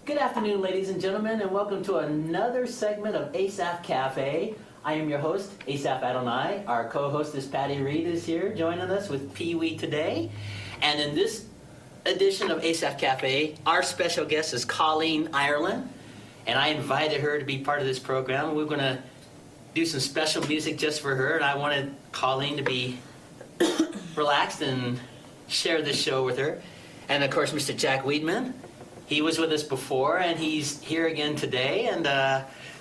Good afternoon, ladies and gentlemen, and welcome to another segment of Asaph Cafe. I am your host, Asaph Adonai. Our co-hostess, Patti Reed, is here joining us with Pee Wee today. And in this edition of Asaph Cafe, our special guest is Colleen Ireland, and I invited her to be part of this program. We're going to do some special music just for her, and I wanted Colleen to be relaxed and share this show with her. And of course, Mr. Jack Wiegman. He was with us before, and he's here again today. And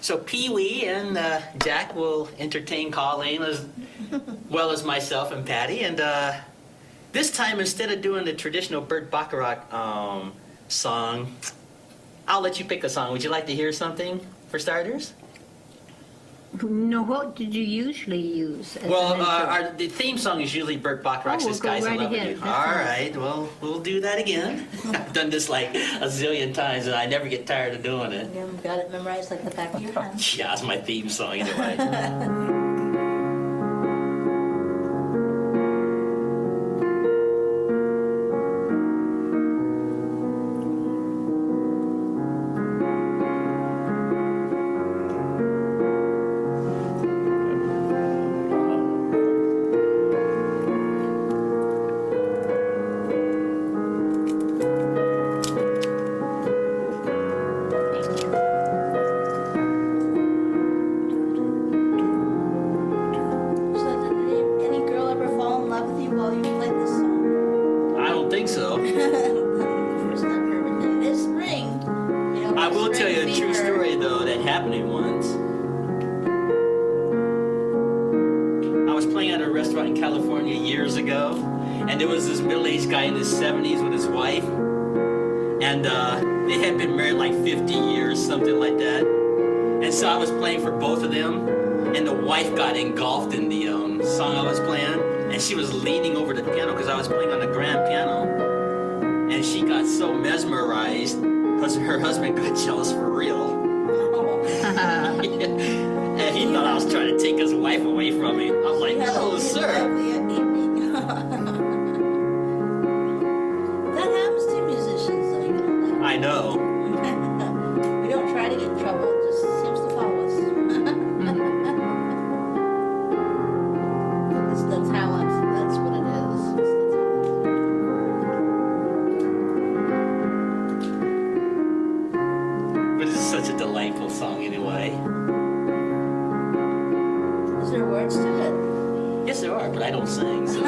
so Pee Wee and Jack will entertain Colleen as well as myself and Patti. And this time, instead of doing the traditional Burt Bacharach song, I'll let you pick a song. Would you like to hear something for starters? No, what did you usually use? Well, the theme song is usually Burt Bacharach's This Guy's in Love with You. All right, well, we'll do that again. I've done this like a zillion times, and I never get tired of doing it. You've got it memorized like the back of your hand. Yeah, it's my theme song anyway. Got engulfed in the song I was playing, and she was leaning over the piano because I was playing on the grand piano, and she got so mesmerized because her husband got jealous for real. And he thought I was trying to take his wife away from me. I was like, no, sir. That happens to musicians, so you know. I know. We don't try to get in trouble, it just seems to follow us. It's the talent, that's what it is. It's the talent. But it's such a delightful song anyway. Is there words to it? Yes, there are, but I don't sing. So.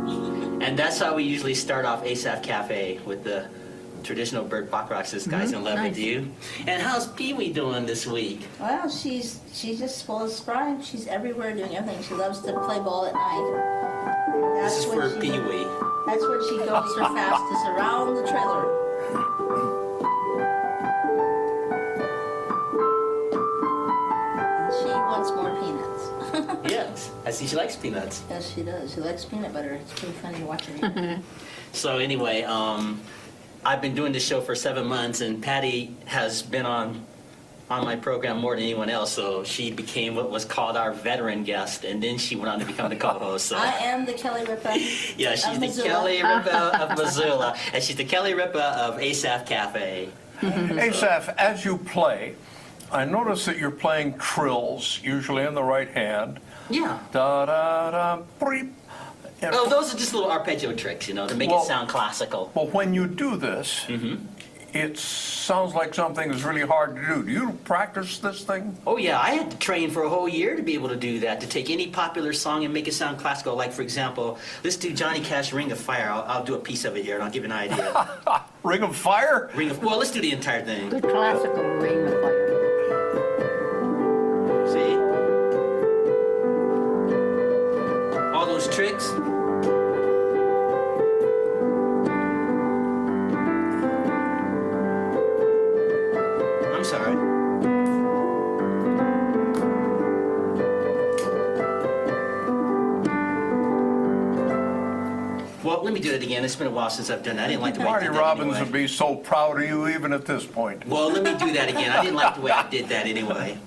Okay. And that's how we usually start off Asaph Cafe, with the traditional Burt Bacharach's This Guy's in Love with You. And how's Pee Wee doing this week? Well, she's just full of sprite. She's everywhere doing everything. She loves to play ball at night. This is for Pee Wee. That's when she goes her fastest, around the trailer. And she wants more peanuts. Yes, I see she likes peanuts. Yes, she does. She likes peanut butter. It's pretty funny watching her. So anyway, I've been doing this show for 7 months, and Patti has been on my program more than anyone else, so she became what was called our veteran guest, and then she went on to become the co-host. So. I am the Kelly Ripa. Yeah, she's the Missoula. Kelly Ripa of Missoula, and she's the Kelly Ripa of Asaph Cafe. Asaph, as you play, I notice that you're playing trills, usually in the right hand. Yeah. Da da da, breep. Oh, those are just little arpeggio tricks, to make it sound classical. Well, when you do this, it sounds like something that's really hard to do. Do you practice this thing? Oh, yeah, I had to train for a whole year to be able to do that, to take any popular song and make it sound classical. Like, for example, let's do Johnny Cash, Ring of Fire. I'll do a piece of it here, and I'll give you an idea. Ring of Fire? Well, let's do the entire thing. Good classical Ring of Fire. See? All those tricks. I'm sorry. Well, let me do it again. It's been a while since I've done that. I didn't like the way I Marty did that Robbins anyway. would be so proud of you even at this point. Well, let me do that again. I didn't like the way I did that anyway.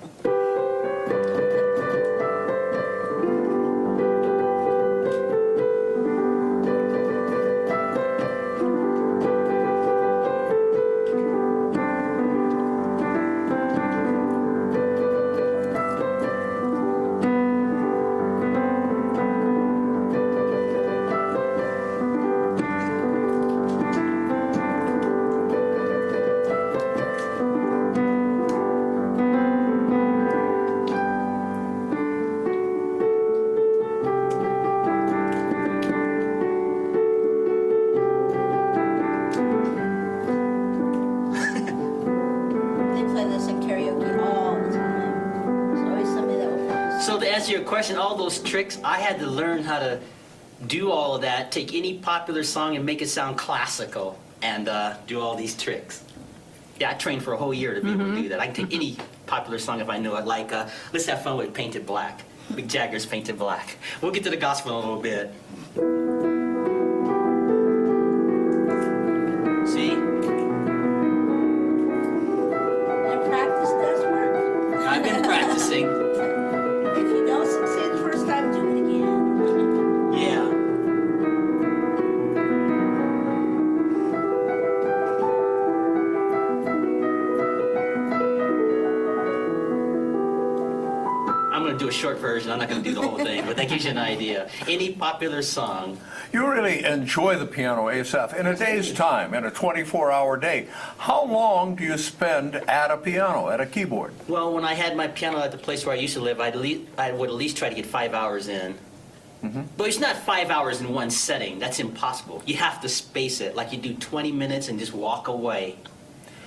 answer your question, all those tricks, I had to learn how to do all of that, take any popular song and make it sound classical, and do all these tricks. Yeah, I trained for a whole year to be able to do that. I can take any popular song if I know it, like Let's Have Fun with Painted Black. Mick Jagger's Painted Black. We'll get to the gospel in a little bit. See? And practice does work. I've been practicing. If you don't succeed the first time, do it again. Yeah. I'm going to do a short version. I'm not going to do the whole thing, but that gives you an idea. Any popular song. You really enjoy the piano, Asaph. In a day's time, in a 24-hour day, how long do you spend at a piano, at a keyboard? Well, when I had my piano at the place where I used to live, I would at least try to get 5 hours in. But it's not 5 hours in one setting. That's impossible. You have to space it. Like you do 20 minutes and just walk away.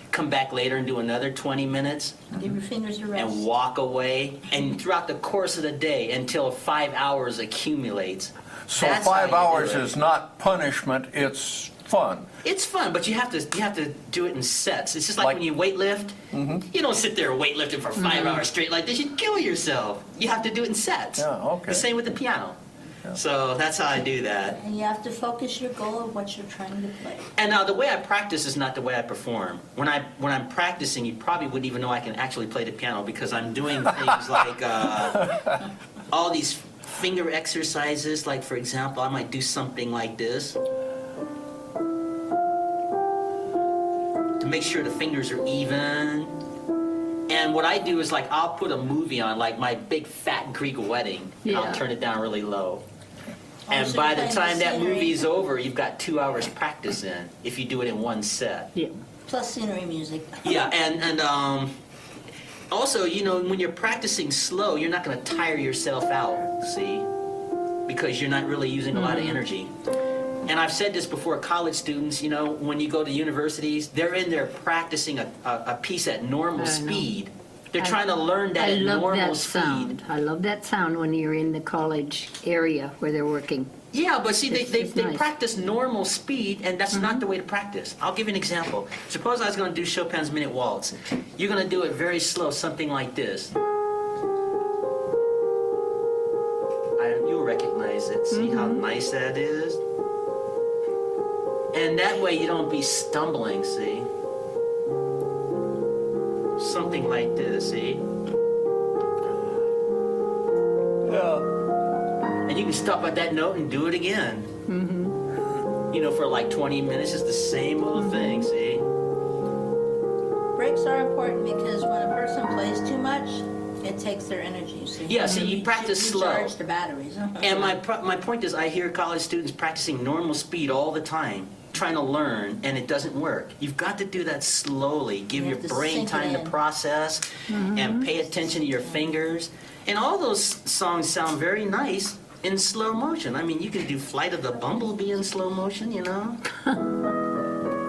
Come back later and do another 20 minutes Give your fingers a rest. and walk away. And throughout the course of the day until 5 hours accumulates. So That's how 5 you hours do it. is not punishment, it's fun. It's fun, but you have to do it in sets. It's just like Like- when you weightlift. You don't sit there weightlifting for 5 hours straight like this. You'd kill yourself. You have to do it in sets. Yeah, okay. The same with the piano. So that's how I do that. And you have to focus your goal of what you're trying to play. And now the way I practice is not the way I perform. When I'm practicing, you probably wouldn't even know I can actually play the piano because I'm doing things like all these finger exercises. Like for example, I might do something like this to make sure the fingers are even. And what I do is like I'll put a movie on, like my big fat Greek wedding, and I'll Yeah. turn it down really low. Oh, And so by you're the playing time the that scenery. movie's over, you've got 2 hours practice in, if you do it in one set. Yeah. Plus scenery music. Yeah, and also, you know, when you're practicing slow, you're not going to tire yourself out, see? Because you're not really using a lot of energy. And I've said this before, college students, you know, when you go to universities, they're in there practicing a piece at normal I know. speed. They're trying to learn that I at love normal that speed. sound. I love that sound when you're in the college area where they're working. Yeah, but see, It's they nice. Mm-hmm. practice normal speed, and that's not the way to practice. I'll give you an example. Suppose I was going to do Chopin's Minute Waltz. You're going to do it very slow, something like this. You'll recognize it. See how Mm-hmm. nice that is? And that way you don't be stumbling, see? Something like this, see? Yeah. And you can stop at that note and do it again. You know, for like 20 minutes, it's the same little thing, see? Breaks are important because when a person plays too much, it takes their energy. So Yeah, see, you practice slow. Recharge the batteries. And my point is, I hear college students practicing normal speed all the time, trying to learn, and it doesn't work. You've got to do that slowly. Give You your have to brain sink it time to in. process and pay attention to your fingers. And all those songs sound very nice in slow motion. I mean, you can do Flight of the Bumblebee in slow motion, you know?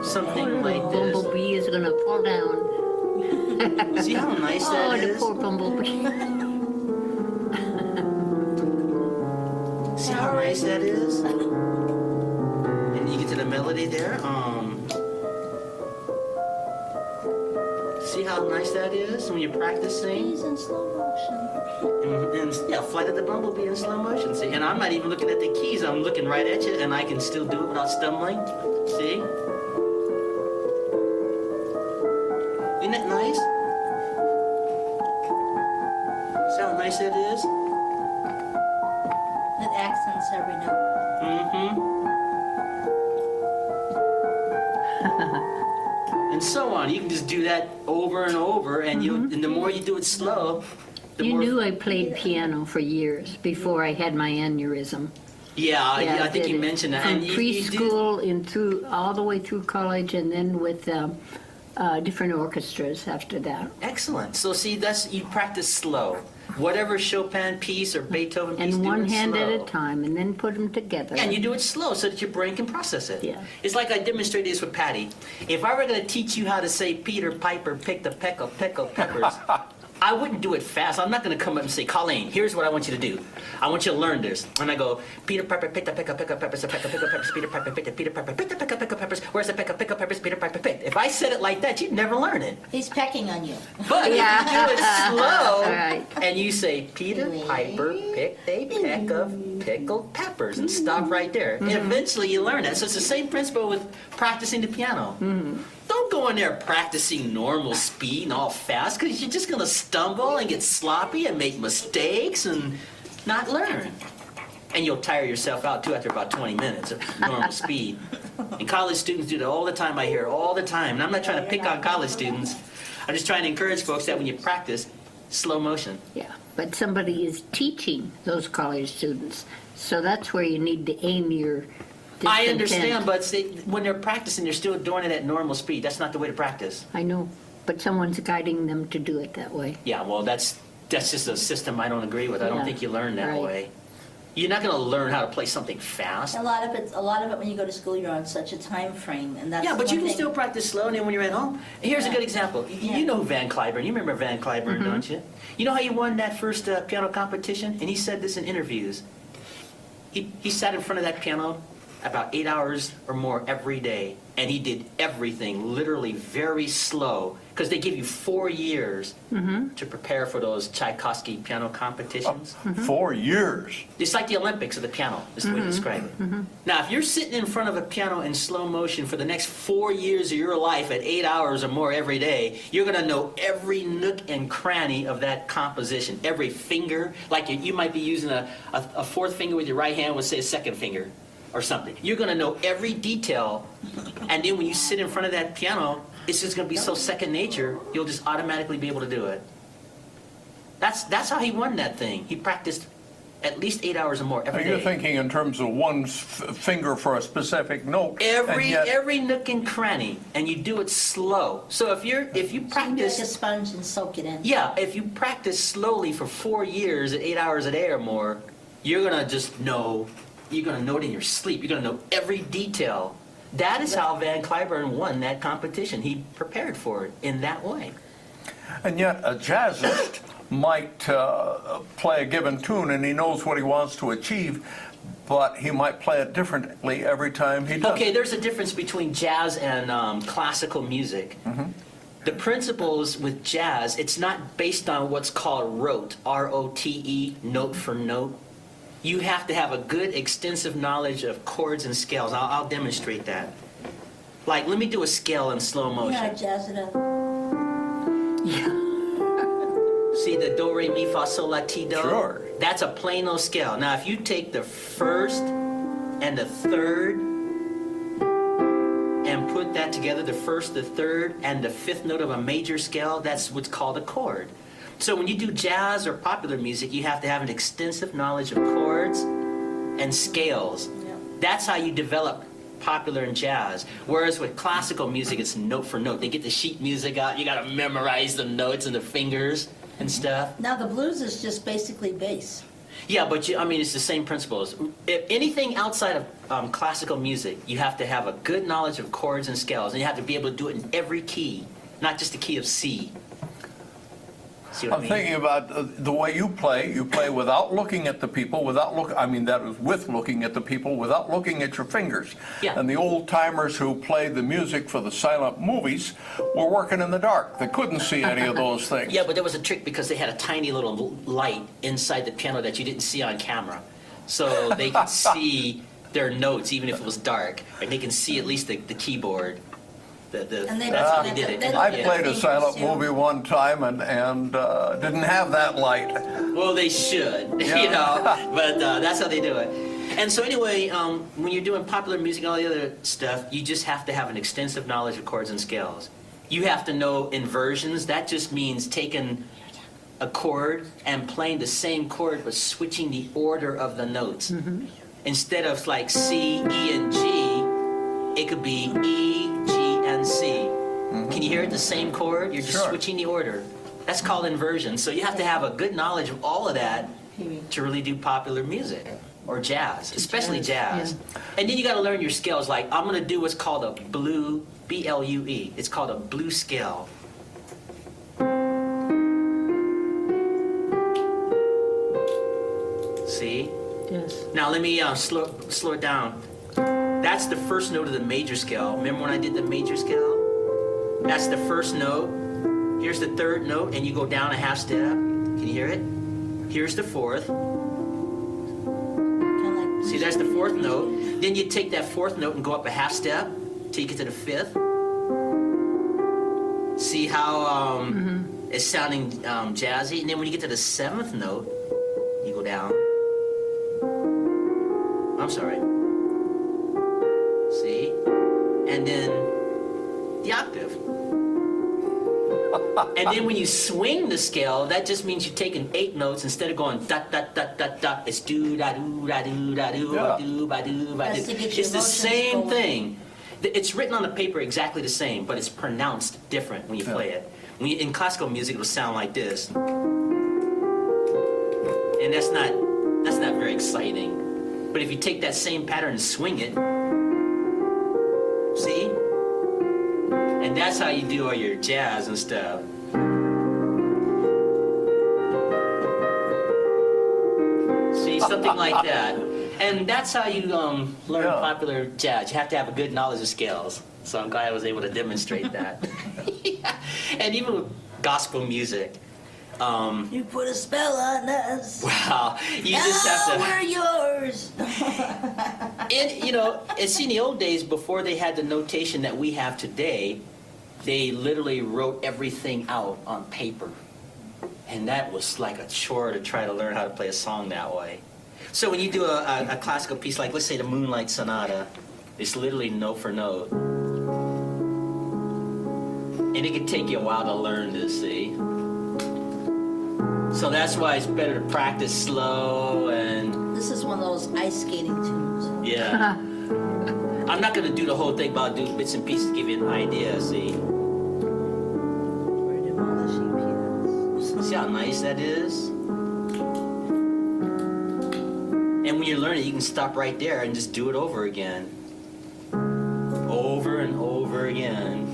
Something like this. Bumblebee is gonna fall down. See how nice Oh, that the is? poor bumblebee. See how nice that is? And you get to the melody there. See how nice that is when you're practicing? He's in slow motion. And yeah, Flight of the Bumblebee in slow motion. See, and I'm not even looking at the keys. I'm looking right at you, and I can still do it without stumbling. See? Isn't that nice? See how nice that is? It accents every note. Mm-hmm. And so on. You can just do that over and over, and and the more you do it slow, the You more. knew I played piano for years before I had my aneurysm. Yeah, I think did you it. mentioned that. From And you do- preschool in through all the way through college, and then with different orchestras after that. Excellent. So see, that's you practice slow. Whatever Chopin piece or Beethoven piece, And do one it hand at a slow. time, and then put them together. Yeah, and you do it slow so that your brain can process it. Yeah. It's like I demonstrated this with Patti. If I were going to teach you how to say Peter Piper picked a peck of pickled peppers, I wouldn't do it fast. I'm not going to come up and say, Colleen, here's what I want you to do. I want you to learn this. And I go, Peter Piper picked a pick up peppers, a pick up peppers, Peter Piper picked a Peter Piper picked a pick up peppers. Where's the pick up peppers, Peter Piper picked? If I said it like that, you'd never learn it. He's pecking on you. But if you do it slow, Right. and you say, Peter Piper picked a peck of pickled peppers, and stop right there. And eventually you learn that. So it's the same principle with practicing the piano. Don't go in there practicing normal speed and all fast, because you're just going to stumble and get sloppy and make mistakes and not learn. And you'll tire yourself out too after about 20 minutes of normal speed. And college students do that all the time. I hear it all the time. And I'm not trying to pick on college students. I'm just trying to encourage folks that when you practice, slow motion. Yeah, but somebody is teaching those college students, so that's where you need to aim your I discontent. understand, but when they're practicing, they're still doing it at normal speed. That's not the way to practice. I know, but someone's guiding them to do it that way. Yeah, well, that's just a system I don't agree with. I don't Yeah, think you learn that right. way. You're not going to learn how to play something fast. A lot of it when you go to school, you're on such a time frame, and that's Yeah, but the you one can thing. still practice slow, and then when you're at home, here's a Yeah. good example. Yeah. You know Van Cliburn. You remember Van Cliburn, don't you? You know how he won that first piano competition? And he said this in interviews. He sat in front of that piano about 8 hours or more every day, and he did everything literally very slow, because they give you 4 years to prepare for those Tchaikovsky piano competitions. 4 years. It's like the Olympics of the piano, is the way to describe it. Now, if you're sitting in front of a piano in slow motion for the next 4 years of your life at 8 hours or more every day, you're going to know every nook and cranny of that composition, every finger. Like you might be using a fourth finger with your right hand with, say, a second finger or something. You're going to know every detail, and then when you sit in front of that piano, it's just going to be so second nature, you'll just automatically be able to do it. That's how he won that thing. He practiced at least 8 hours or more every You're day. thinking in terms of one finger for a specific note. and yet- Every nook and cranny, and you do it slow. So if you You can be like a practice, sponge and soak it in. yeah, if you practice slowly for 4 years at 8 hours a day or more, you're gonna just know. You're gonna know it in your sleep. You're gonna know every detail. That is how Van Cliburn won that competition. He prepared for it in that way. And yet a jazzist might play a given tune and he knows what he wants to achieve, but he might play it differently every time he does. Okay, there's a difference between jazz and classical music. The principles with jazz, it's not based on what's called rote, R-O-T-E, note for note. You have to have a good extensive knowledge of chords and scales. I'll demonstrate that. Like, let me do a scale in slow motion. Yeah, jazz it up. See the do, re, mi, fa, sol, la, ti, do? Sure. That's a plain old scale. Now, if you take the first and the third and put that together, the first, the third, and the fifth note of a major scale, that's what's called a chord. So when you do jazz or popular music, you have to have an extensive knowledge of chords and scales. Yeah. That's how you develop popular and jazz. Whereas with classical music, it's note for note. They get the sheet music out. You got to memorize the notes and the fingers and stuff. Now the blues is just basically bass. Yeah, but I mean, it's the same principles. If anything outside of classical music, you have to have a good knowledge of chords and scales, and you have to be able to do it in every key, not just the key of C. See what I I'm mean? thinking about the way you play without looking at the people, that is with looking at the people, without looking at your fingers. Yeah. And the old timers who played the music for the silent movies were working in the dark. They couldn't see any of those things. Yeah, but there was a trick because they had a tiny little light inside the piano that you didn't see on camera. So they could see their notes even if it was dark, and they can see at least the keyboard. And they That's how they don't- did it. they don't I get played a fingers, silent too. movie one time and didn't have that light. Well, they should, Yeah. you know, but that's how they do it. And so anyway, when you're doing popular music and all the other stuff, you just have to have an extensive knowledge of chords and scales. You have to know inversions. That just means taking a chord and playing the same chord but switching the order of the notes. Instead of like C, E, and G, it could be E, G, and C. Can you hear it, the same chord? You're just Sure. switching the order. That's called inversion. So you have to have a good knowledge of all of that to really do popular music or jazz, especially jazz. And then you got to learn your scales. Like I'm going to do what's called a blue, B-L-U-E. It's called a blue scale. See? Yes. Now let me slow it down. That's the first note of the major scale. Remember when I did the major scale? That's the first note. Here's the third note, and you go down a half step. Can you hear it? Here's the fourth. Kinda like See, that's the fourth note. Then you take that fourth note and go up a half step till you get to the fifth. See how it's sounding jazzy? And then when you get to the seventh note, you go down. I'm sorry. See? And then the octave. And then when you swing the scale, that just means you're taking 8 notes instead of going dot dot dot dot dot. It's do da do da do da do ba do ba do ba do. That's to get your It's the emotions same going. thing. It's written on the paper exactly the same, but it's pronounced different when you play it. When you, in classical music, it'll sound like this, and that's not very exciting. But if you take that same pattern and swing it, see? And that's how you do all your jazz and stuff. See, something like that. And that's how you learn popular jazz. You have to have a good knowledge of scales. So I'm glad I was able to demonstrate that. Yeah. And even with gospel music. you put a spell on us. Wow, you just have to. We're yours. It's in the old days before they had the notation that we have today. They literally wrote everything out on paper, and that was like a chore to try to learn how to play a song that way. So when you do a classical piece, like let's say the Moonlight Sonata, it's literally note for note, and it can take you a while to learn this. See. So that's why it's better to practice slow and This is one of those ice skating tunes. yeah. I'm not gonna do the whole thing, but I'll do bits and pieces to give you an idea. See, We're demolishing peanuts. see how nice that is. And when you're learning, you can stop right there and just do it over again, over and over again.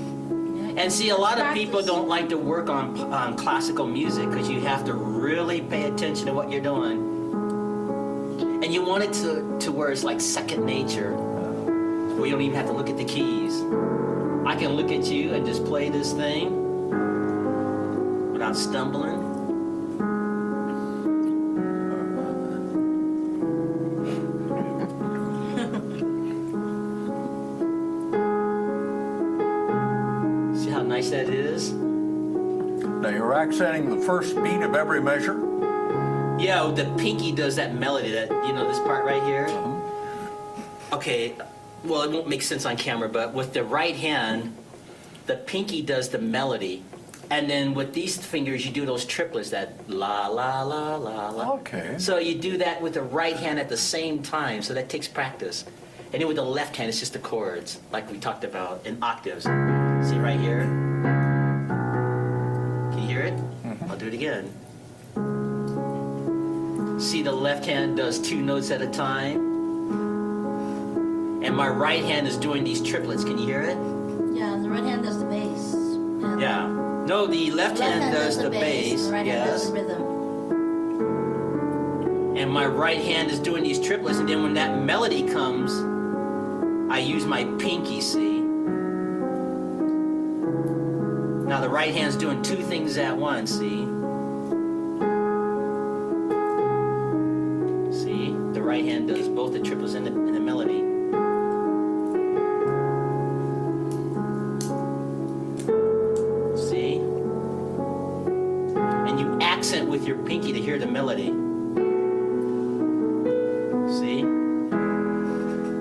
And see, a lot of people don't like to work on classical music because you have to really pay attention to what you're doing. And you want it to where it's like second nature, where you don't even have to look at the keys. I can look at you and just play this thing without stumbling. Nice that is. Now you're accenting the first beat of every measure. Yeah, the pinky does that melody, that this part right here. Okay, well it won't make sense on camera, but with the right hand, the pinky does the melody, and then with these fingers you do those triplets, that la la la la la. Okay. So you do that with the right hand at the same time, so that takes practice. And then with the left hand, it's just the chords, like we talked about in octaves. See right here? Can you hear it? I'll do it again. See, the left hand does 2 notes at a time. And my right hand is doing these triplets. Can you hear it? Yeah, and the right hand does the bass. And Yeah. No, the left hand does the bass. The right hand does Yes. the rhythm. And my right hand is doing these triplets. And then when that melody comes, I use my pinky, see? Now the right hand's doing 2 things at once, see? See? The right hand does both the triplets and the melody. See? And you accent with your pinky to hear the melody. See?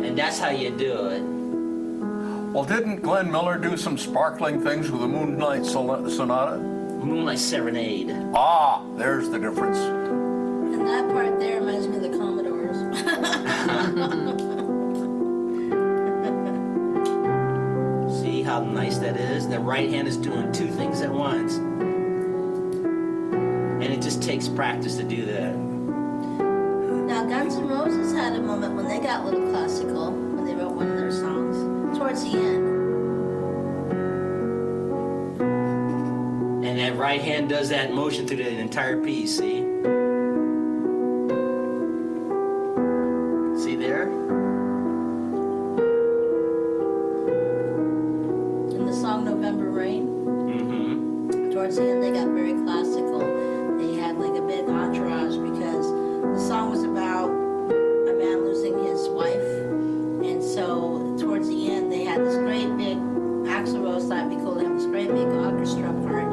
And that's how you do it. Well, didn't Glenn Miller do some sparkling things with the Moonlight Sonata? Moonlight Serenade. Ah, there's the difference. And that part there reminds me of the Commodores. See how nice that is? The right hand is doing 2 things at once. And it just takes practice to do that. Now, Guns N' Roses had a moment when they got a little classical, when they wrote one of their songs, towards the end. And that right hand does that motion through the entire piece, see? November Rain. Mm-hmm. Towards the end, they got very classical. They had like a big entourage because the song was about a man losing his wife. And so towards the end, they had this great big, Axl Rose thought it'd be cool to have this great big orchestra part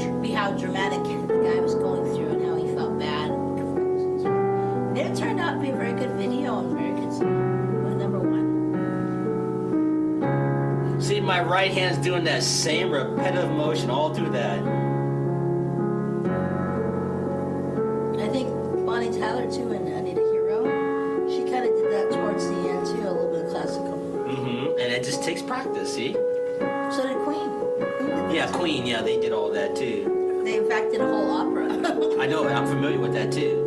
to be how dramatic the guy was going through and how he felt bad. And it turned out to be a very good video and very good song. But number one. See, my right hand's doing that same repetitive motion all through that. I think Bonnie Tyler too in I Need a Hero. She kind of did that towards the end too, a little bit of classical. Mm-hmm. And it just takes practice, see? So did Queen. Yeah, Queen, yeah, they did all that too. They in fact did a whole opera. I know, I'm familiar with that too.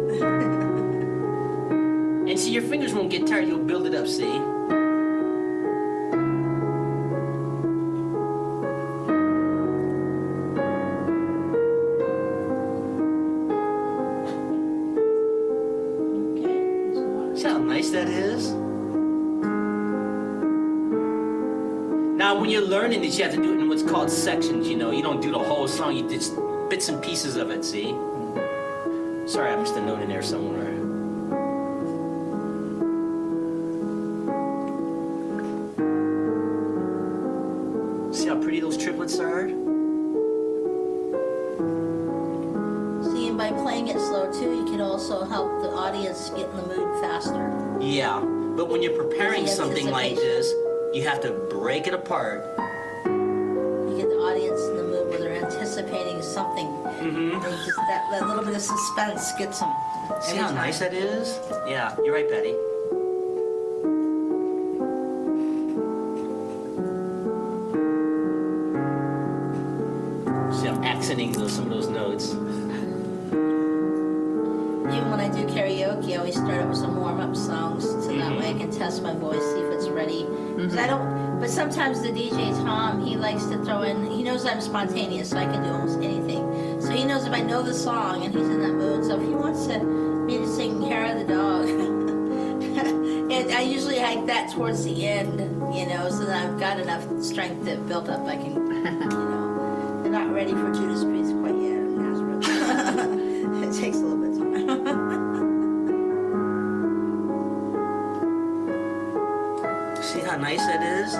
And see, your fingers won't get tired, you'll build it up, see? See how nice that is? Now, when you're learning this, you have to do it in what's called sections, you know. You don't do the whole song, you just bits and pieces of it, see? Sorry, I missed a note in there somewhere. See how pretty those triplets are? See, and by playing it slow too, you can also help the audience get in the mood faster. Yeah, but when you're preparing The something like anticipation. this, you have to break it apart. You get the audience in the mood where they're anticipating something. Mm-hmm. They just, that little bit of suspense gets them. See every how time. nice that is? Yeah, you're right, Patti. See, I'm accenting some of those notes. Even when I do karaoke, I always start out with some warm-up songs, so that way I can test my voice, see if it's ready. 'Cause I don't. But sometimes the DJ Tom, he likes to throw in. He knows I'm spontaneous, so I can do almost anything. So he knows if I know the song and he's in that mood. So if he wants me to sing "Hair of the Dog," and I usually hike that towards the end, you know, so that I've got enough strength to build up. I can, you know, they're not ready for Judas Priest quite yet in Nazareth. It takes a little bit of time. See how nice that is?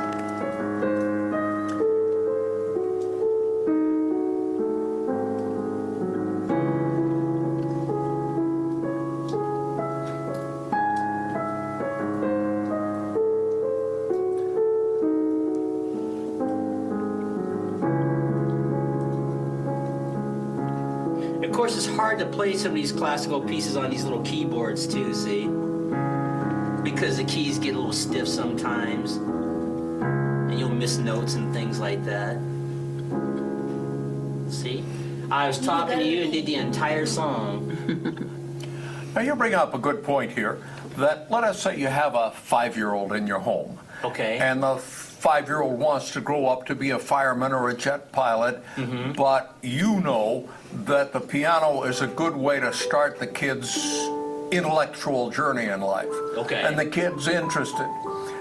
Of course, it's hard to play some of these classical pieces on these little keyboards too, see? Because the keys get a little stiff sometimes, and you'll miss notes and things like that. See? I was talking to you and did the entire song. Now, you bring up a good point here, that let us say you have a 5-year-old in your home. Okay. And the 5-year-old wants to grow up to be a fireman or a jet pilot, but you know that the piano is a good way to start the kid's intellectual journey in life. Okay. And the kid's interested.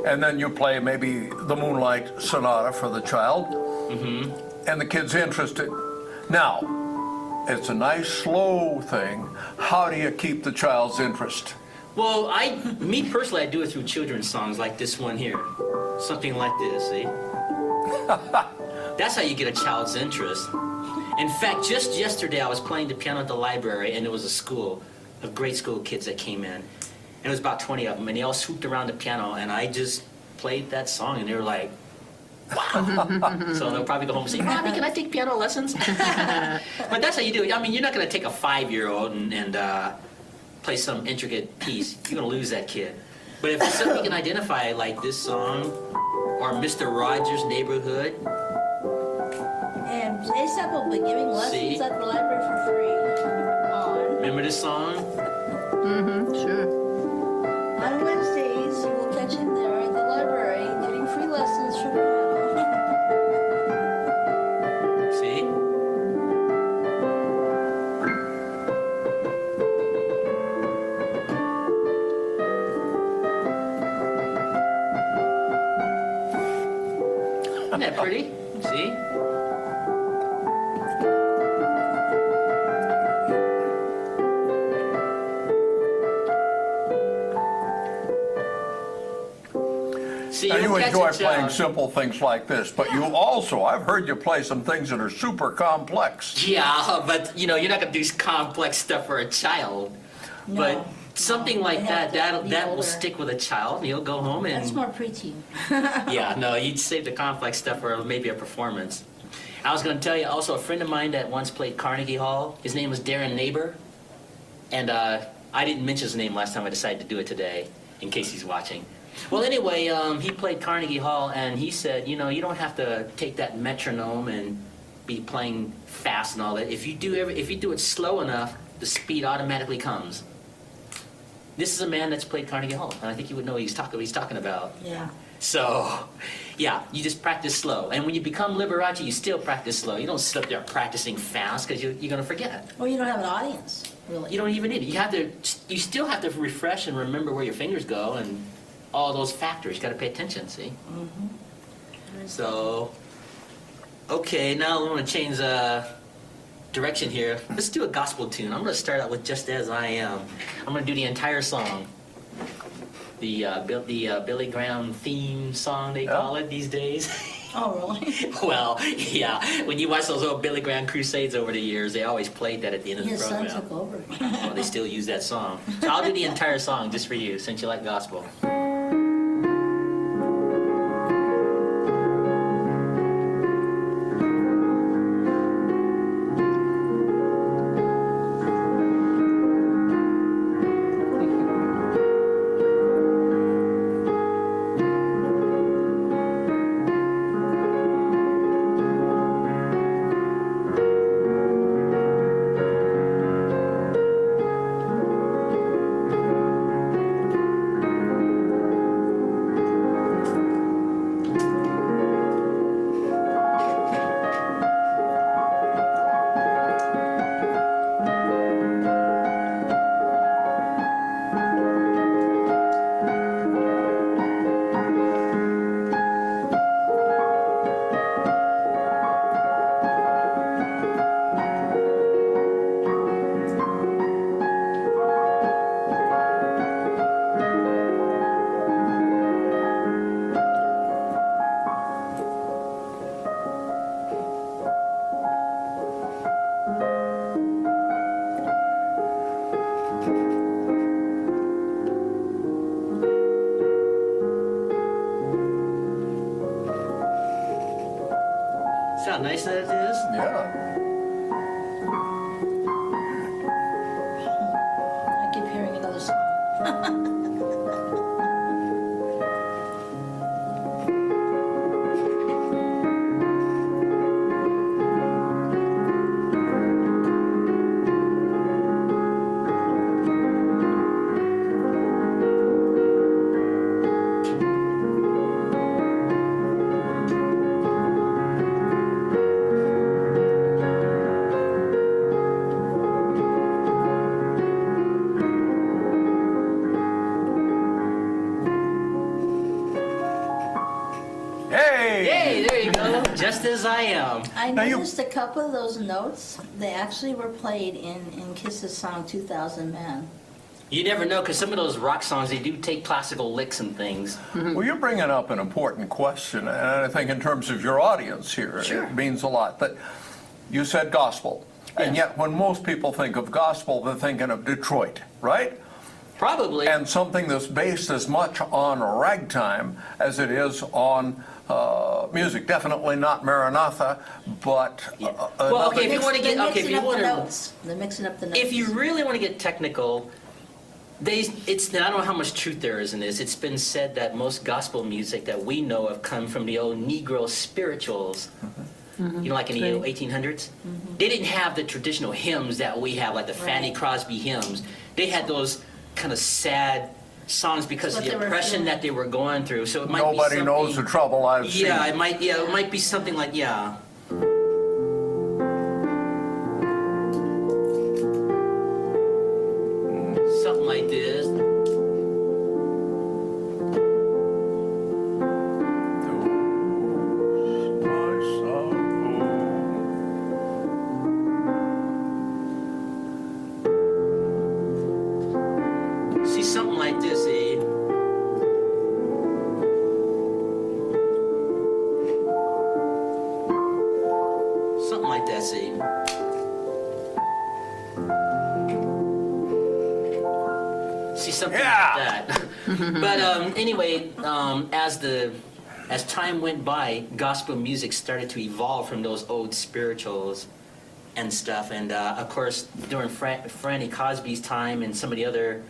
And then you play maybe the Moonlight Sonata for the child, and the kid's interested. Now, it's a nice slow thing. How do you keep the child's interest? Well, me personally, I do it through children's songs like this one here. Something like this, see? That's how you get a child's interest. In fact, just yesterday I was playing the piano at the library, and there was a school of grade school kids that came in. And it was about 20 of them, and they all swooped around the piano, and I just played that song, and they were like, wow. So they'll probably go home and say, Mommy, can I take piano lessons? But that's how you do it. I mean, you're not going to take a 5-year-old and play some intricate piece. You're going to lose that kid. But if it's something you can identify, like this song, or Mr. Rogers' Neighborhood. And ASAP will be giving lessons See? at the library for free. On Remember this song? Sure. Wednesdays, you will catch him there at the library getting free lessons for piano. See? Isn't that pretty? See? See, Now, you'll you catch enjoy a playing child. simple things like this, but you also, I've heard you play some things that are super complex. Yeah, but you know, you're not gonna do complex stuff for a child. No, But something no, like they that, have to be that will older. stick with a child. He'll go home and That's more preteen. yeah, no, you'd save the complex stuff for maybe a performance. I was going to tell you also a friend of mine that once played Carnegie Hall. His name was Darren Neighbor, and I didn't mention his name last time. I decided to do it today in case he's watching. Well, anyway, he played Carnegie Hall, and he said, you know, you don't have to take that metronome and be playing fast and all that. If you do it slow enough, the speed automatically comes. This is a man that's played Carnegie Hall, and I think you would know what he's talking about. Yeah. So, yeah, you just practice slow. And when you become Liberace, you still practice slow. You don't sit up there practicing fast because you're going to forget. Or you don't have an audience, really. You don't even need it. You still have to refresh and remember where your fingers go and all those factors. You got to pay attention, see? Mm-hmm. So, okay, now I want to change direction here. Let's do a gospel tune. I'm going to start out with Just As I Am. I'm going to do the entire song. The Billy Graham theme song, they call it these days. Oh, really? Well, yeah. When you watch those old Billy Graham crusades over the years, they always played that at the end of the His son program. took over. Well, they still use that song. So I'll do the entire song just for you, since you like gospel. See how nice that is? Yeah. I keep hearing another song. Hey, there you go. Just As I Am. I Now you- noticed a couple of those notes, they actually were played in Kiss's song 2000 Men. You never know, because some of those rock songs, they do take classical licks and things. Well, you're bringing up an important question, and I think in terms of your audience here, Sure. it means a lot. That you said gospel, and Yes. yet when most people think of gospel, they're thinking of Detroit, right? Probably. And something that's based as much on ragtime as it is on music. Definitely not Maranatha, but Yeah. Well, okay, if you want to They're get, okay, if mixing you up want the to, notes. They're mixing up the notes. if you really want to get technical, it's, I don't know how much truth there is in this. It's been said that most gospel music that we know of come from the old Negro spirituals. You know, like in the True. 1800s? They didn't have the traditional hymns that we have, like the Fanny Right. Crosby hymns. They had those kind of sad songs because of What the they were oppression feeling. that they were going through. So it might nobody be knows the something- trouble I've seen. Yeah, it might be something like, yeah. Something like this. My Let's see. See something like that. But anyway, as time went by, gospel music started to evolve from those old spirituals and stuff. And of course, during Franny Cosby's time and some of the other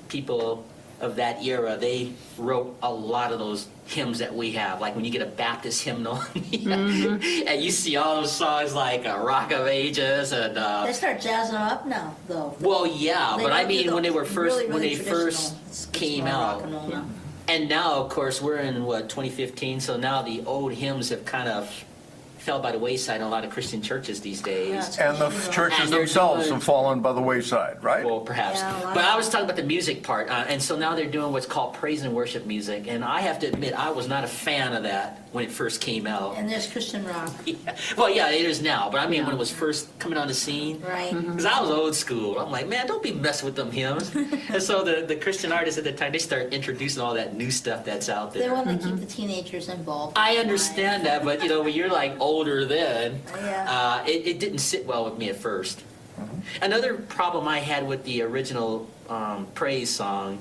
people of that era, they wrote a lot of those hymns that we have. Like when you get a Baptist hymnal, and you see all those songs like Rock of Ages and. They start jazzing them up now, though. Well, yeah, but I mean when they were first really, when really they first it's came more out. rock and roll now. And now, of course, we're in, 2015, so now the old hymns have kind of fell by the wayside in a lot of Christian churches these days. Yeah. And the churches And they're themselves doing- have fallen by the wayside, right? Well, perhaps. Yeah, a lot But of- I was talking about the music part, and so now they're doing what's called praise and worship music, and I have to admit, I was not a fan of that when it first came out. And there's Christian rock, Yeah. Well, yeah, it is now, but I mean when it was first coming on the scene. right? Because I was old school. I'm like, man, don't be messing with them hymns. And so the Christian artists at the time, they start introducing all that new stuff that's out there. They want to keep the teenagers involved. I understand that, but when you're like older then, Yeah. it didn't sit well with me at first. Another problem I had with the original praise song,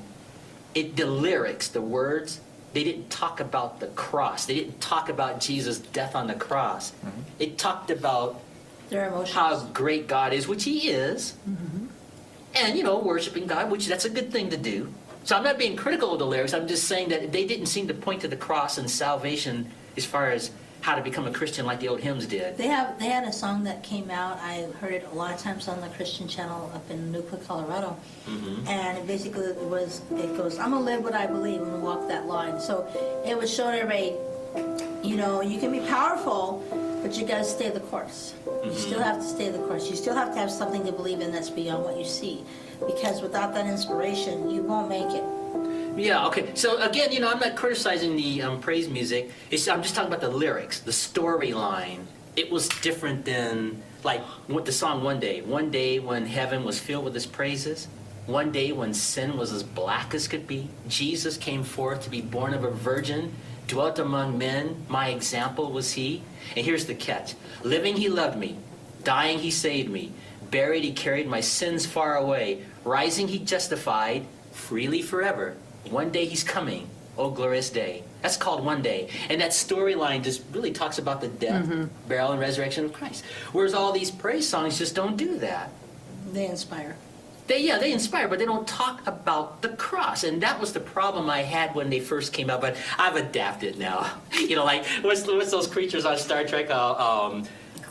the lyrics, the words, they didn't talk about the cross. They didn't talk about Jesus' death on the cross. It talked about Their emotions. how great God is, which He is, and worshiping God, which that's a good thing to do. So I'm not being critical of the lyrics. I'm just saying that they didn't seem to point to the cross and salvation as far as how to become a Christian like the old hymns did. They had a song that came out. I heard it a lot of times on the Christian channel up in Nuclear, Colorado, and it basically it goes, "I'm gonna live what I believe and walk that line." So it was showing everybody, you can be powerful, but you gotta stay the course. You still have to stay the course. You still have to have something to believe in that's beyond what you see, because without that inspiration, you won't make it. Yeah, okay. So again, I'm not criticizing the praise music. I'm just talking about the lyrics, the storyline. It was different than, like, with the song One Day. One day when heaven was filled with His praises. One day when sin was as black as could be. Jesus came forth to be born of a virgin, dwelt among men. My example was He. And here's the catch. Living He loved me. Dying He saved me. Buried He carried my sins far away. Rising He justified freely forever. One day He's coming, oh glorious day. That's called One Day. And that storyline just really talks about the death, burial, and resurrection of Christ. Whereas all these praise songs just don't do that. They inspire. They inspire, but they don't talk about the cross. And that was the problem I had when they first came out, but I've adapted now. Like, what's those creatures on Star Trek?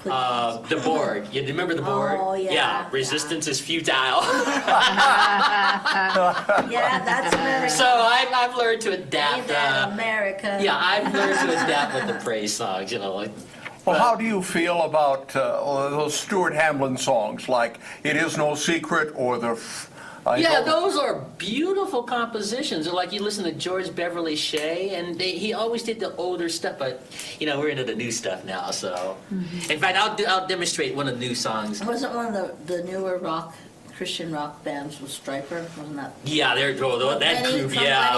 The Borg. You remember the Borg? Oh, yeah. Resistance is futile. Yeah, that's America. So I've learned to adapt. America. Yeah, I've learned to adapt with the praise songs. Like. Well, how do you feel about those Stuart Hamlin songs, like "It Is No Secret" or the? Those are beautiful compositions. Like you listen to George Beverly Shea, and he always did the older stuff. But we're into the new stuff now. So, in fact, I'll demonstrate one of the new songs. Wasn't one of the newer Christian rock bands was Stryper? Wasn't that? Yeah, that group. That group. Yeah,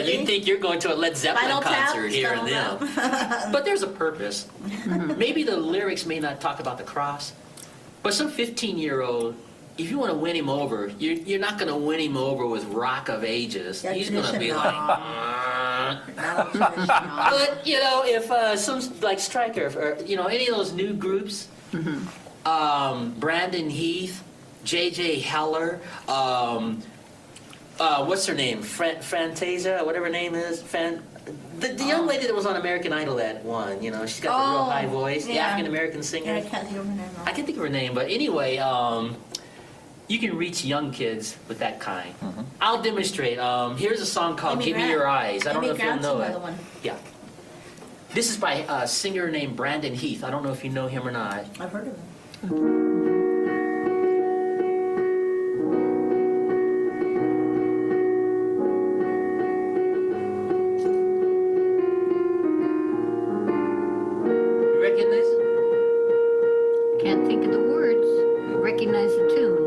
you'd think you're going to a Led Zeppelin Final Tap, concert hearing them. But there's a purpose. Maybe the lyrics may not talk about the cross, but some 15-year-old. If you want to win him over, you're not going to win him over with Rock of Ages. Yeah, He's going to be tradition, like, No, tradition, no. But if some like Stryker, or any of those new groups, Brandon Heath, J.J. Heller, what's her name, Fantasia, whatever her name is, the young lady that was on American Idol that won, she's got the real high voice, the yeah. African American singer. Yeah, I can't think of her name. I can think of her name, but anyway, you can reach young kids with that kind. I'll demonstrate. Here's a song called Amy "Give Me Grant. Your Eyes." I don't Amy know if you'll Grant's know it. another one. Yeah. This is by a singer named Brandon Heath. I don't know if you know him or not. I've heard of her. You recognize it? Can't think of the words. Recognize the tune.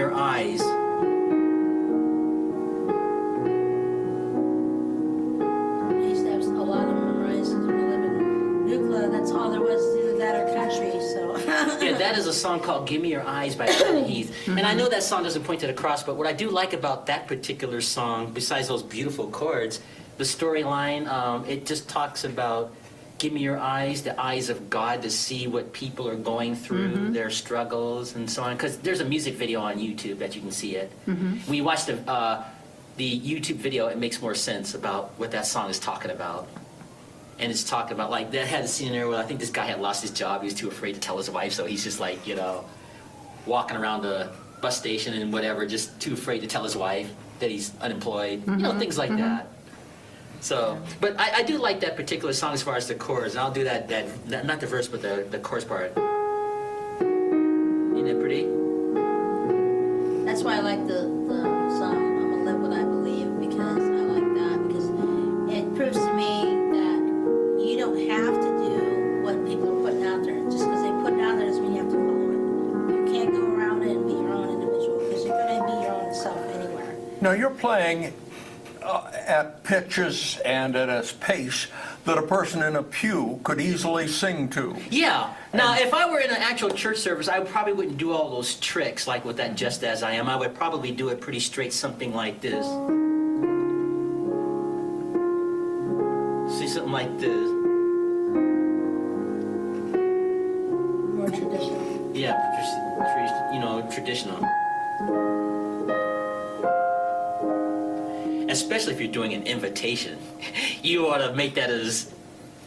Your Eyes. I used to have a lot of them memorized when I lived in Nuclear. That's all there was to do that or country, so. Yeah, that is a song called Give Me Your Eyes by Patti Heath. And I know that song doesn't point to the cross, but what I do like about that particular song, besides those beautiful chords, the storyline, it just talks about give me your eyes, the eyes of God, to see what people are going through, their struggles and so on. Because there's a music video on YouTube that you can see it. When you watch the YouTube video, it makes more sense about what that song is talking about. And it's talking about, like, that had a scene there where I think this guy had lost his job. He was too afraid to tell his wife, so he's just like, you know, walking around the bus station and whatever, just too afraid to tell his wife that he's unemployed. You know, things like that. So, but I do like that particular song as far as the chorus. And I'll do that not the verse, but the chorus part. Isn't that pretty? That's why I like the song I'm gonna live what I believe, because I like that, because it proves to me that you don't have to do what people are putting out there. Just because they put it out there doesn't mean you have to follow it. You can't go around it and be your own individual, because you're gonna be your own self anywhere. Now, you're playing at pitches and at a pace that a person in a pew could easily sing to. Yeah. Now, if I were in an actual church service, I probably wouldn't do all those tricks like with that Just As I Am. I would probably do it pretty straight, something like this. See, something like this. More traditional. Yeah, traditional. Especially if you're doing an invitation. You want to make that as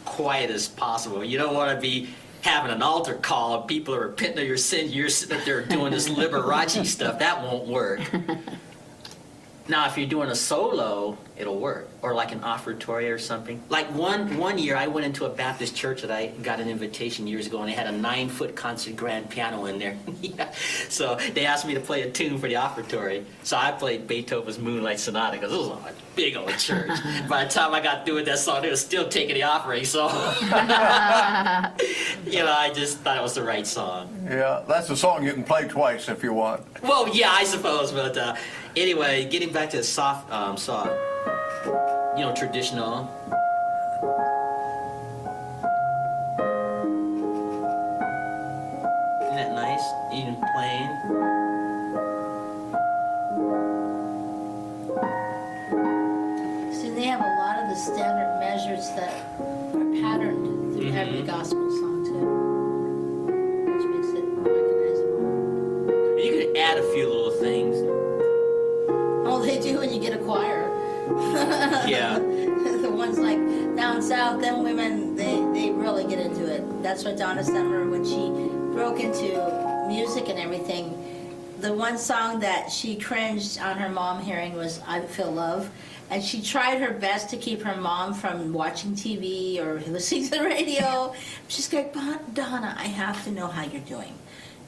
quiet as possible. You don't want to be having an altar call and people are repenting of your sins. You're sitting up there doing this Liberace stuff. That won't work. Now, if you're doing a solo, it'll work. Or like an offertory or something. Like one year, I went into a Baptist church that I got an invitation years ago, and they had a 9-foot concert grand piano in there. Yeah. So they asked me to play a tune for the offertory. So I played Beethoven's Moonlight Sonata, because it was a big old church. By the time I got through with that song, they were still taking the offering. So, I just thought it was the right song. Yeah, that's a song you can play twice if you want. Well, yeah, I suppose, but anyway, getting back to the soft, traditional. Isn't that nice? Even plain. See, they have a lot of the standard measures that are patterned through every gospel song, too. Which makes it recognizable. You can add a few little things. Oh, they do when you get a choir. Yeah. The ones like down south, them women, they really get into it. That's what Donna Summer, when she broke into music and everything, the one song that she cringed on her mom hearing was I Feel Love. And she tried her best to keep her mom from watching TV or listening to the radio. She's like, but Donna, I have to know how you're doing.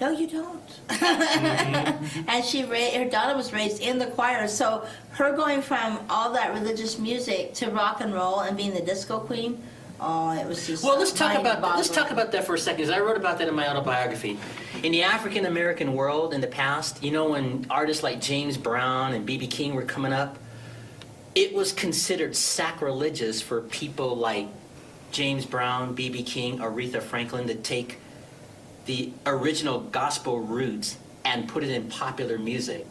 No, you don't. And her daughter was raised in the choir, so her going from all that religious music to rock and roll and being the disco queen, it was just. Well, let's talk about mind-boggling. that for a second, because I wrote about that in my autobiography. In the African American world in the past, when artists like James Brown and B.B. King were coming up, it was considered sacrilegious for people like James Brown, B.B. King, Aretha Franklin to take the original gospel roots and put it in popular music.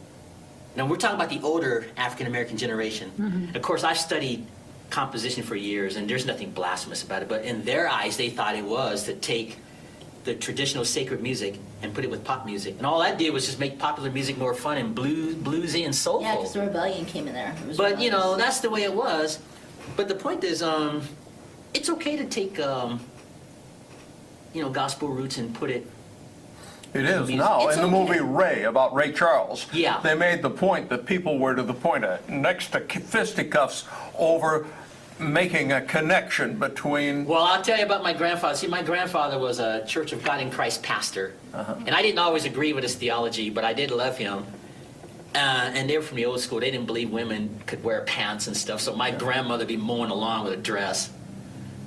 Now, we're talking about the older African American generation. Of course, I've studied composition for years, and there's nothing blasphemous about it, but in their eyes, they thought it was to take the traditional sacred music and put it with pop music. And all that did was just make popular music more fun and bluesy and soulful. Yeah, because the rebellion came in there. But, that's the way it was. But the point is, it's okay to take gospel roots and put it. It is music. now. It's In the okay. movie Ray, about Ray Charles, Yeah. they made the point that people were to the point of next to fisticuffs over making a connection between. Well, I'll tell you about my grandfather. See, my grandfather was a Church of God in Christ pastor. And I didn't always agree with his theology, but I did love him. And they were from the old school. They didn't believe women could wear pants and stuff. So my grandmother would be mowing along with a dress.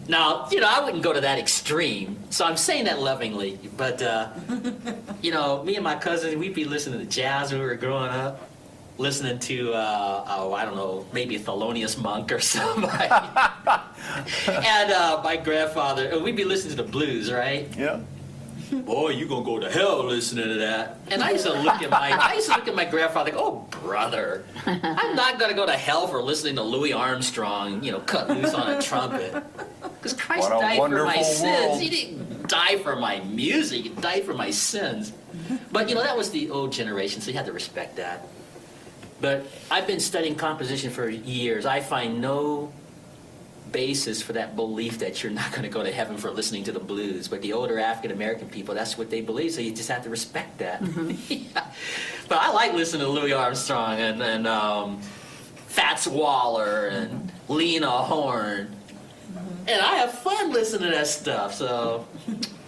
Now, I wouldn't go to that extreme, so I'm saying that lovingly. But, me and my cousins, we'd be listening to jazz when we were growing up, listening to, I don't know, maybe a Thelonious Monk or somebody. And my grandfather, we'd be listening to the blues, right? Yeah. Boy, you gonna go to hell listening to that. And I used to look at my grandfather and go, oh, brother, I'm not gonna go to hell for listening to Louis Armstrong, cut loose on a trumpet. Because Christ What a died for my wonderful sins. world. He didn't die for my music, he died for my sins. But that was the old generation, so you had to respect that. But I've been studying composition for years. I find no basis for that belief that you're not going to go to heaven for listening to the blues. But the older African American people, that's what they believe, so you just have to respect that. Yeah. But I like listening to Louis Armstrong and Fats Waller and Lena Horne. And I have fun listening to that stuff. So,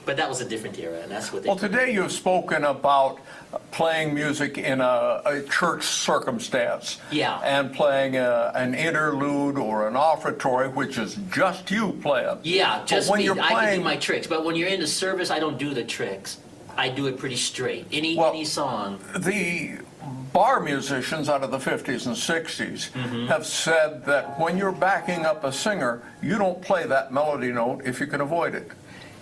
but that was a different era, and that's what they Well, today you've spoken about playing music in a church circumstance. Yeah. And playing an interlude or an offertory, which is just you playing. Yeah, just when me. you're I can playing- do my tricks. But when you're in the service, I don't do the tricks. I do it pretty straight. Any song. The bar musicians out of the 50s and 60s Mm-hmm. have said that when you're backing up a singer, you don't play that melody note if you can avoid it.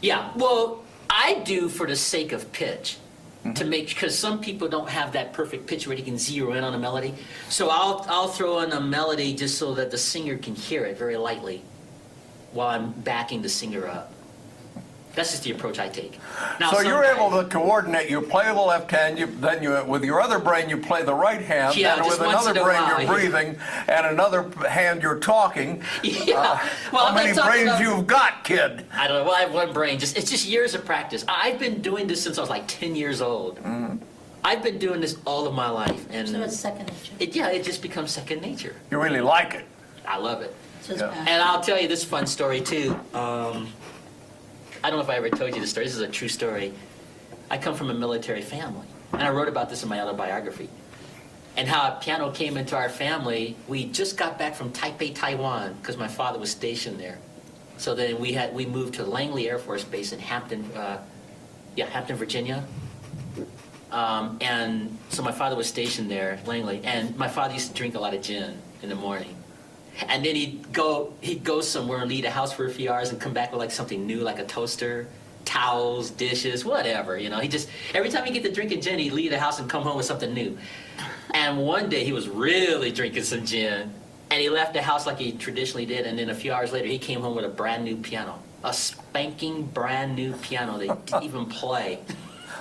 Yeah, well, I do for the sake of pitch. Because some people don't have that perfect pitch where they can zero in on a melody. So I'll throw in a melody just so that the singer can hear it very lightly while I'm backing the singer up. That's just the approach I take. Now, So you're sometimes- able to coordinate. You play the left hand, then with your other brain you play the right hand, Yeah, and just with once another in a brain while, you're breathing, and another hand you're talking. Yeah. Well, How I'm many not talking brains about- you've got, kid? I don't know. Well, I have one brain. It's just years of practice. I've been doing this since I was like 10 years old. I've been doing this all of my life, and So it's second nature. it just becomes second nature. You really like it. I love it. So it's Yeah. passion. And I'll tell you this fun story too. I don't know if I ever told you this story. This is a true story. I come from a military family, and I wrote about this in my autobiography. And how a piano came into our family. We just got back from Taipei, Taiwan, because my father was stationed there. So then we moved to Langley Air Force Base in Hampton, Virginia. And so my father was stationed there, Langley, and my father used to drink a lot of gin in the morning. And then he'd go somewhere and leave the house for a few hours and come back with like something new, like a toaster, towels, dishes, whatever. He just, every time he get to drinking gin, he'd leave the house and come home with something new. And one day he was really drinking some gin, and he left the house like he traditionally did, and then a few hours later he came home with a brand new piano, a spanking brand new piano they didn't even play.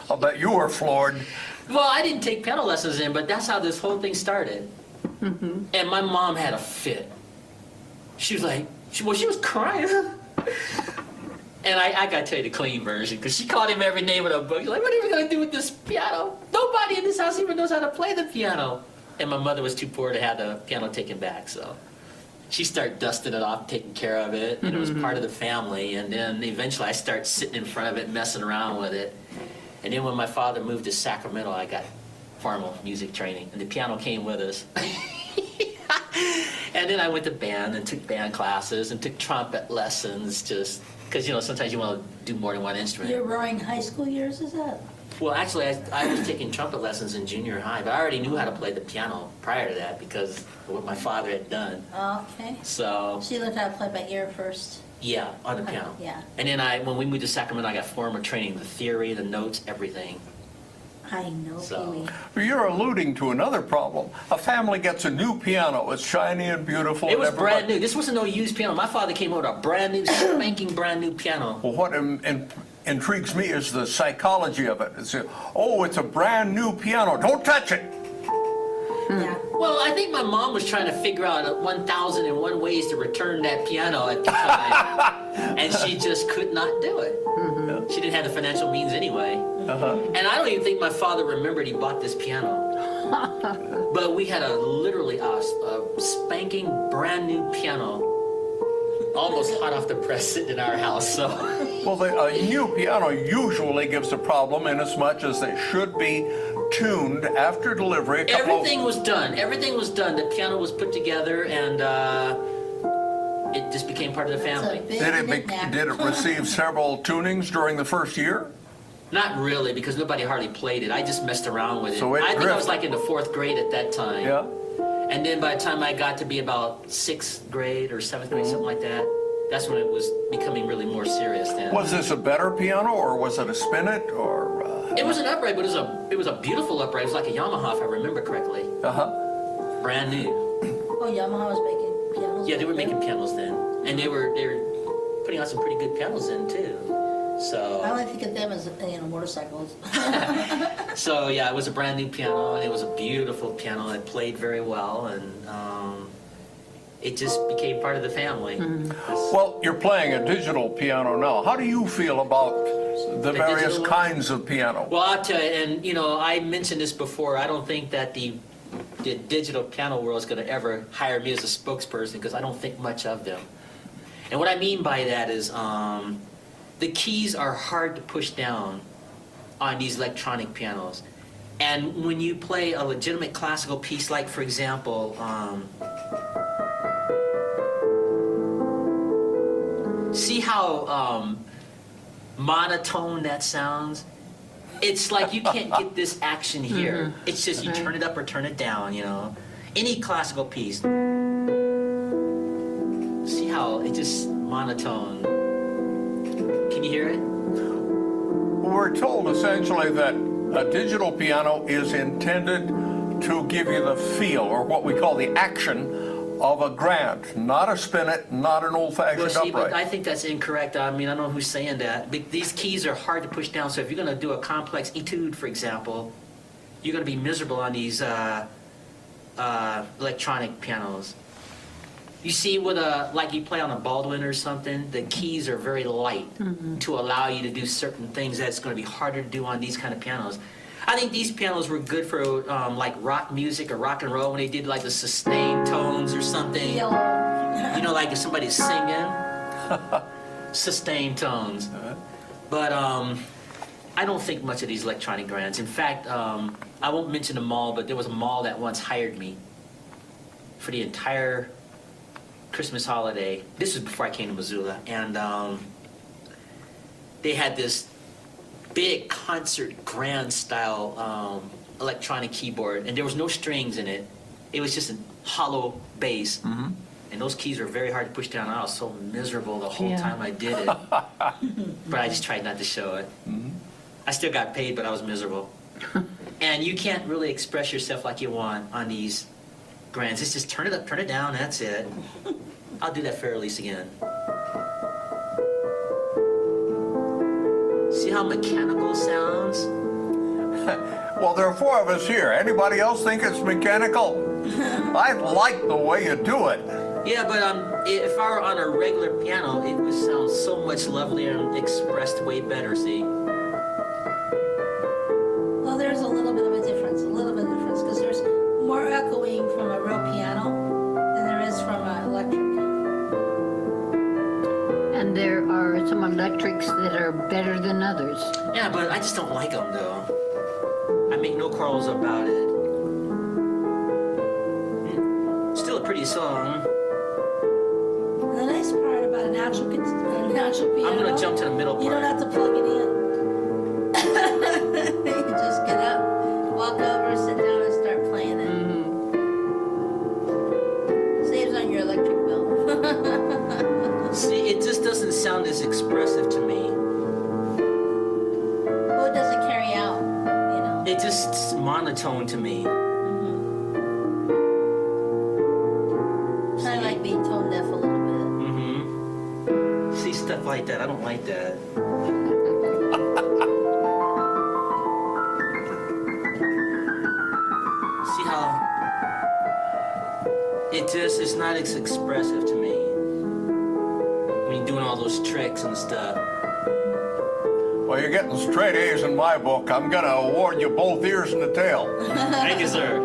I'll bet you were floored. Well, I didn't take piano lessons then, but that's how this whole thing started. And my mom had a fit. She was like, she was crying. And I got to tell you the clean version, because she called him every name in a book. She's like, what are we going to do with this piano? Nobody in this house even knows how to play the piano. And my mother was too poor to have the piano taken back, so she started dusting it off, taking care of it, and it was part of the family. And then eventually I started sitting in front of it, messing around with it. And then when my father moved to Sacramento, I got formal music training, and the piano came with us. And then I went to band and took band classes and took trumpet lessons, just because sometimes you want to do more than one instrument. Your roaring high school years, is that? Well, actually, I was taking trumpet lessons in junior high, but I already knew how to play the piano prior to that because of what my father had done. Okay. So, So you learned how to play by ear first. yeah, on the piano. Yeah. And then when we moved to Sacramento, I got formal training, the theory, the notes, everything. I know, So- Pee-wee. But you're alluding to another problem. A family gets a new piano. It's shiny and beautiful. It was and everybody- brand new. This wasn't no used piano. My father came over with a brand new, spanking brand new piano. Well, what intrigues me is the psychology of it. It's it's a brand new piano. Don't touch it. Yeah. Well, I think my mom was trying to figure out 1,001 ways to return that piano at the time, and she just could not do it. She didn't have the financial means anyway. And I don't even think my father remembered he bought this piano. But we had literally a spanking brand new piano, almost hot off the press, sitting in our house. So. Well, a new piano usually gives a problem in as much as they should be tuned after delivery. Everything was done. Everything was done. The piano was put together, and it just became part of the family. Did it receive several tunings during the first year? Not really, because nobody hardly played it. I just messed around with it. So it I think I was drifted. like in the 4th grade at that time. Yeah. And then by the time I got to be about 6th grade or 7th grade, something like that, that's when it was becoming really more serious then. Was this a better piano, or was it a Spinet, or? It was an upright, but it was a beautiful upright. It was like a Yamaha, if I remember correctly. Brand new. Oh, Yamaha was making pianos. Yeah, they were making pianos then. And they were putting out some pretty good pianos then too. So I only think of them as motorcycles. So yeah, it was a brand new piano, and it was a beautiful piano. It played very well, and it just became part of the family. Well, you're playing a digital piano now. How do you feel about the various digital one? kinds of piano? Well, I'll tell you, and I mentioned this before. I don't think that the digital piano world is going to ever hire me as a spokesperson, because I don't think much of them. And what I mean by that is the keys are hard to push down on these electronic pianos. And when you play a legitimate classical piece, like for example, see how monotone that sounds? It's like you can't get this action here. It's just you turn it up or turn it down, Any classical piece. See how it just monotone. Can you hear it? We're told essentially that a digital piano is intended to give you the feel, or what we call the action, of a grand, not a spinet, not an old-fashioned Well, see, upright. but I think that's incorrect. I mean, I don't know who's saying that. But these keys are hard to push down, so if you're going to do a complex etude, for example, you're going to be miserable on these electronic pianos. You see, like you play on a Baldwin or something, the keys are very light to allow you to do certain things that's going to be harder to do on these kind of pianos. I think these pianos were good for like rock music or rock and roll, when they did like the sustained tones or something. Like if somebody's singing, sustained tones. But I don't think much of these electronic grands. In fact, I won't mention the mall, but there was a mall that once hired me for the entire Christmas holiday. This was before I came to Missoula, and they had this big concert grand style electronic keyboard, and there was no strings in it. It was just a hollow bass, and those keys were very hard to push down. I was so miserable the whole time I did it, but I just tried not to show it. I still got paid, but I was miserable. And you can't really express yourself like you want on these grands. It's just turn it up, turn it down, that's it. I'll do that for Elise again. See how mechanical it sounds? Well, there are 4 of us here. Anybody else think it's mechanical? I like the way you do it. Yeah, but if I were on a regular piano, it would sound so much lovelier and expressed way better, see? Well, there's a little bit of a difference, because there's more echoing from a real piano than there is from an electric. And there are some electrics that are better than others. Yeah, but I just don't like them, though. I make no quarrels about it. Still a pretty song. The nice part about a natural piano, I'm going to jump to the middle part. you don't have to plug it in. You can just get up, walk over, sit down, and start playing it. Saves on your electric bill. See, it just doesn't sound as expressive to me. Well, it doesn't carry out, It just monotone to me. Kind of like being tone deaf a little bit. See, stuff like that, I don't like that. See how it's not as expressive to me. When you're doing all those tricks and stuff. Well, you're getting straight A's in my book. I'm going to award you both ears and a tail. Thank you, sir.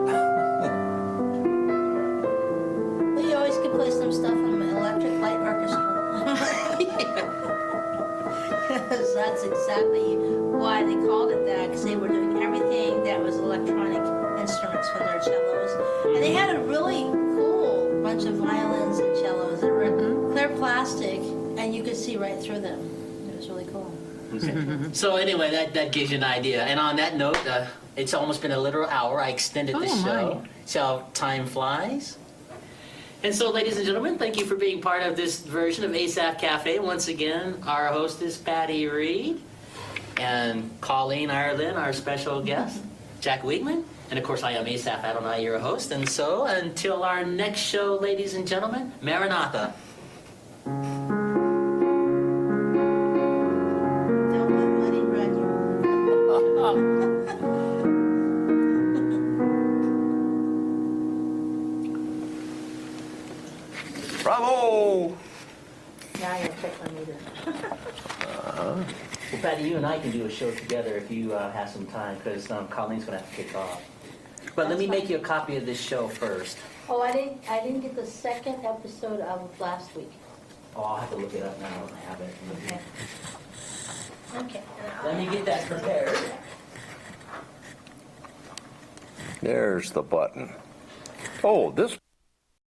Well, you always could play some stuff on an electric light orchestra. Because that's exactly why they called it that, because they were doing everything that was electronic instruments from their cellos. And they had a really cool bunch of violins and cellos that were clear plastic, and you could see right through them. It was really cool. So anyway, that gives you an idea. And on that note, it's almost been a literal hour. I extended the Oh, show. my. See how time flies? And so, ladies and gentlemen, thank you for being part of this version of Asaph Cafe. Once again, our hostess, Patti Reed, and Colleen Ireland, our special guest, Jack Wiegman. And of course, I am Asaph Adonai, your host. And so, until our next show, ladies and gentlemen, Maranatha. Don't let money run you. Bravo! Now you'll check my meter. Well, Patti, you and I can do a show together if you have some time, because Colleen's going to have to kick off. But let me make you a copy of this show first. Oh, I didn't get the second episode of last week. Oh, I'll have to look it up now. I have it. Okay. Let me get that prepared. There's the button. Oh, this